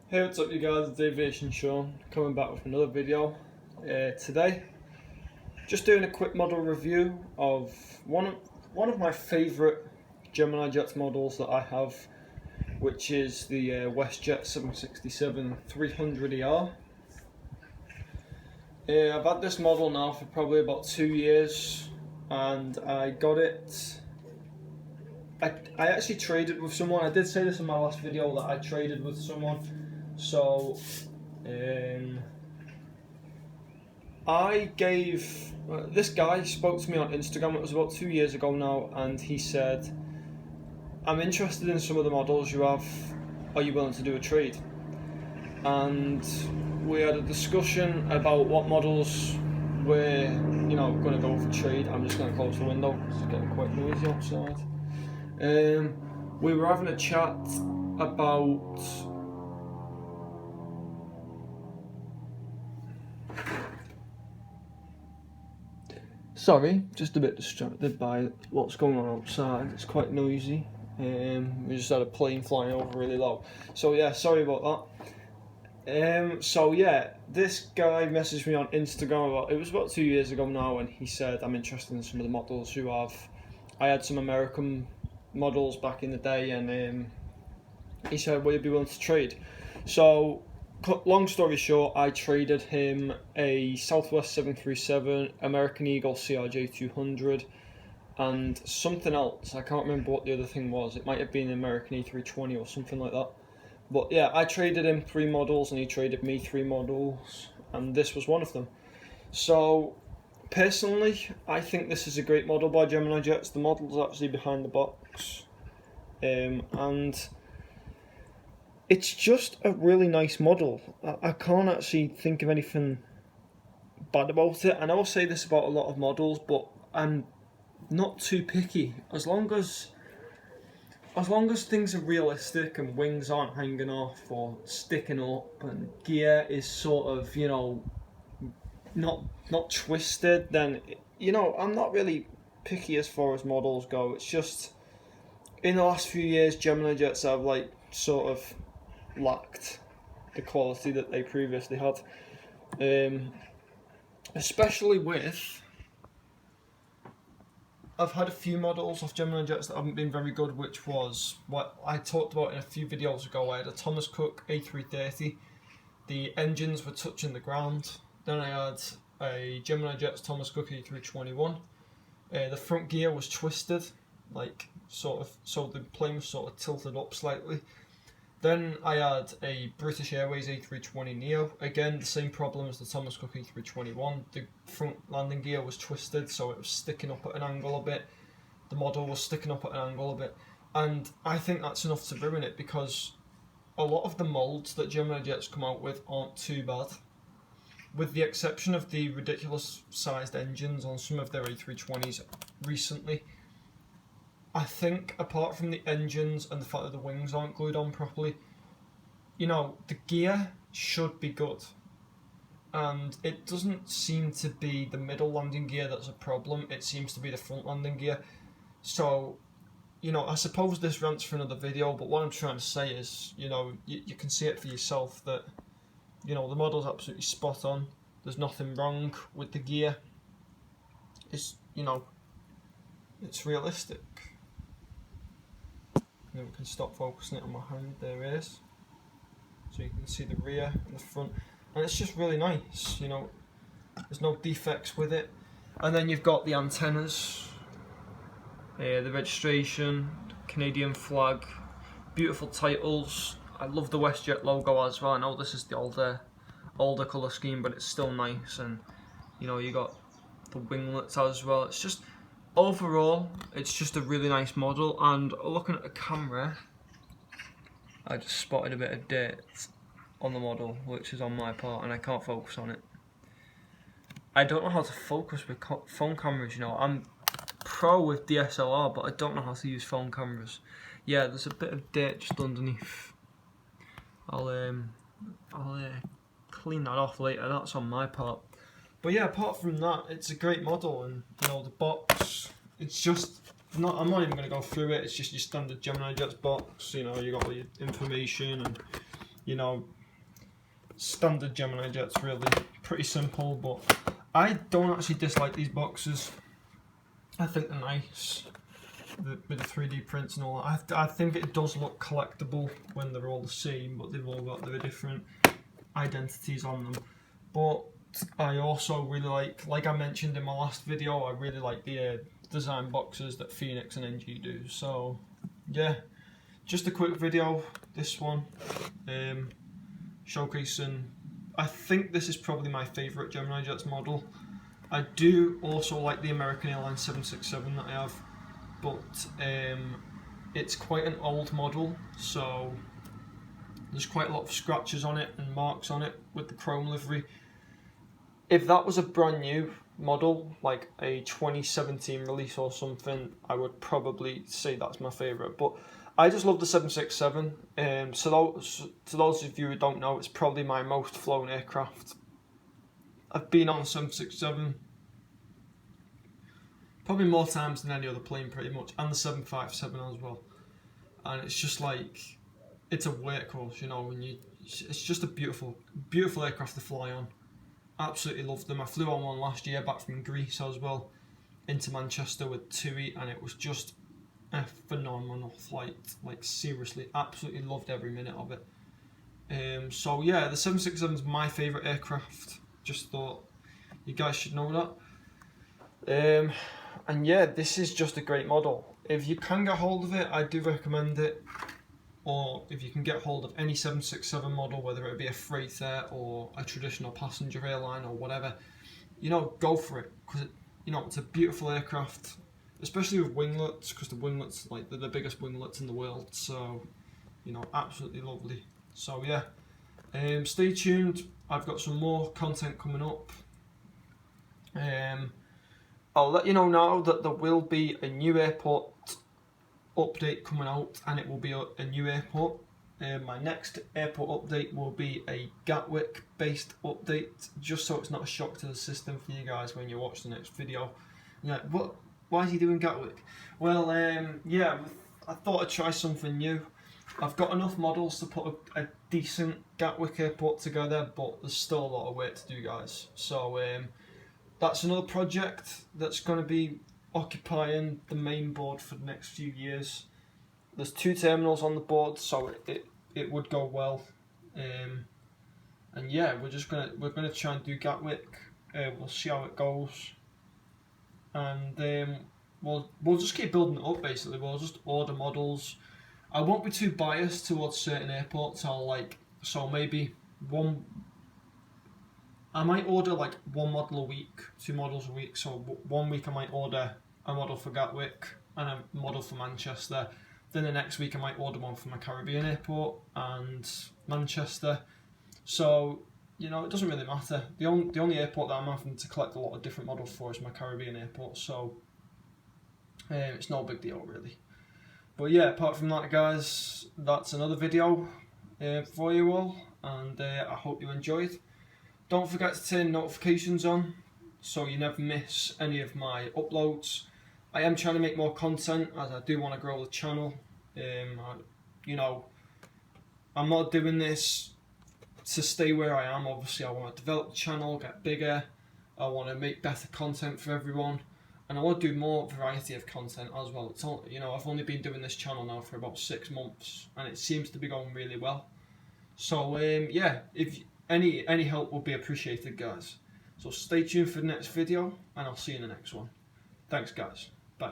Hey, what's up you guys, it's Aviation Sean, coming back with another video. Today, just doing a quick model review of one of my favourite GeminiJets models that I have, which is the WestJet 767-300ER. I've had this model now for probably about 2 years, and I got it. I actually traded with someone. I did say this in my last video that I traded with someone. So, I gave this guy spoke to me on Instagram. It was about 2 years ago now, and he said, "I'm interested in some of the models you have. Are you willing to do a trade?" And we had a discussion about what models we're, going to go for trade. I'm just going to close the window. It's getting quite noisy outside. We were having a chat about sorry, just a bit distracted by what's going on outside. It's quite noisy. We just had a plane flying over really low. So yeah, sorry about that. So yeah, this guy messaged me on Instagram it was about 2 years ago now, and he said, "I'm interested in some of the models you have." I had some American models back in the day, and he said, "Will you be willing to trade?" So, long story short, I traded him a Southwest 737, American Eagle CRJ 200, and something else. I can't remember what the other thing was. It might have been an American E320 or something like that. But yeah, I traded him 3 models, and he traded me 3 models, and this was one of them. So, personally, I think this is a great model by GeminiJets. The model's actually behind the box, and it's just a really nice model. I can't actually think of anything bad about it. And I will say this about a lot of models, but I'm not too picky. As long as things are realistic and wings aren't hanging off or sticking up and gear is sort of, not twisted, then I'm not really picky as far as models go. It's just in the last few years, GeminiJets have sort of lacked the quality that they previously had, especially with I've had a few models of GeminiJets that haven't been very good, which was what I talked about in a few videos ago. I had a Thomas Cook A330, the engines were touching the ground. Then I had a GeminiJets Thomas Cook A321. The front gear was twisted, so the plane was sort of tilted up slightly. Then I had a British Airways A320neo, again the same problem as the Thomas Cook A321, the front landing gear was twisted, so it was sticking up at an angle a bit, the model was sticking up at an angle a bit, and I think that's enough to ruin it, because a lot of the moulds that GeminiJets come out with aren't too bad, with the exception of the ridiculous sized engines on some of their A320s recently. I think apart from the engines and the fact that the wings aren't glued on properly, the gear should be good. And it doesn't seem to be the middle landing gear that's a problem, it seems to be the front landing gear. So, I suppose this rants for another video, but what I'm trying to say is, you can see it for yourself that, the model's absolutely spot on. There's nothing wrong with the gear. It's, it's realistic. We can stop focusing it on my hand, there it is. So you can see the rear and the front, and it's just really nice, there's no defects with it. And then you've got the antennas, the registration, Canadian flag, beautiful titles. I love the WestJet logo as well. I know this is the older colour scheme, but it's still nice, and you got the winglets as well. It's just, overall, it's just a really nice model. And looking at the camera, I just spotted a bit of dirt on the model, which is on my part, and I can't focus on it. I don't know how to focus with phone cameras, I'm pro with DSLR, but I don't know how to use phone cameras. Yeah, there's a bit of dirt just underneath. I'll clean that off later, that's on my part. But yeah, apart from that, it's a great model, and the box, it's just not. I'm not even going to go through it. It's just your standard GeminiJets box. You got all your information, and standard GeminiJets, really. Pretty simple, but I don't actually dislike these boxes. I think they're nice with the 3D prints and all that. I think it does look collectible when they're all the same, but they've all got their different identities on them. But I also really like I mentioned in my last video, I really like the design boxes that Phoenix and NG do. So yeah, just a quick video, this one, showcasing. I think this is probably my favourite GeminiJets model. I do also like the American Airlines 767 that I have, but it's quite an old model, so there's quite a lot of scratches on it and marks on it with the chrome livery. If that was a brand new model, like a 2017 release or something, I would probably say that's my favourite. But I just love the 767. So to those of you who don't know, it's probably my most flown aircraft. I've been on a 767 probably more times than any other plane, pretty much, and the 757 as well. And it's just like, it's a workhorse, you know. It's just a beautiful aircraft to fly on. Absolutely love them. I flew on one last year back from Greece as well, into Manchester with TUI, and it was just a phenomenal flight. Like, seriously, absolutely loved every minute of it. So yeah, the 767 is my favourite aircraft. Just thought you guys should know that. And yeah, this is just a great model. If you can get hold of it, I do recommend it. Or if you can get hold of any 767 model, whether it be a freighter or a traditional passenger airline or whatever, you know, go for it, because you know, it's a beautiful aircraft, especially with winglets, because the winglets, like, they're the biggest winglets in the world. So, you know, absolutely lovely. So yeah, stay tuned. I've got some more content coming up. I'll let you know now that there will be a new airport update coming out, and it will be a new airport. My next airport update will be a Gatwick based update, just so it's not a shock to the system for you guys when you watch the next video. You're like, what? Why is he doing Gatwick? Well, yeah, I thought I'd try something new. I've got enough models to put a decent Gatwick airport together, but there's still a lot of work to do, guys. So that's another project that's going to be occupying the main board for the next few years. There's 2 terminals on the board, so it would go well. And yeah, we're gonna try and do Gatwick. We'll see how it goes, and we'll just keep building it up. Basically, we'll just order models. I won't be too biased towards certain airports. So maybe I might order like 1 model a week, 2 models a week. So 1 week I might order a model for Gatwick and a model for Manchester. Then the next week I might order one for my Caribbean airport and Manchester. So, you know, it doesn't really matter. The only airport that I'm having to collect a lot of different models for is my Caribbean airport. So it's no big deal really. But yeah, apart from that, guys, that's another video for you all, and I hope you enjoyed. Don't forget to turn notifications on so you never miss any of my uploads. I am trying to make more content, as I do want to grow the channel. You know, I'm not doing this to stay where I am. Obviously, I want to develop the channel, get bigger. I want to make better content for everyone, and I want to do more variety of content as well. It's all, you know, I've only been doing this channel now for about 6 months, and it seems to be going really well. So yeah, if any help will be appreciated, guys. So stay tuned for the next video, and I'll see you in the next one. Thanks, guys. Bye.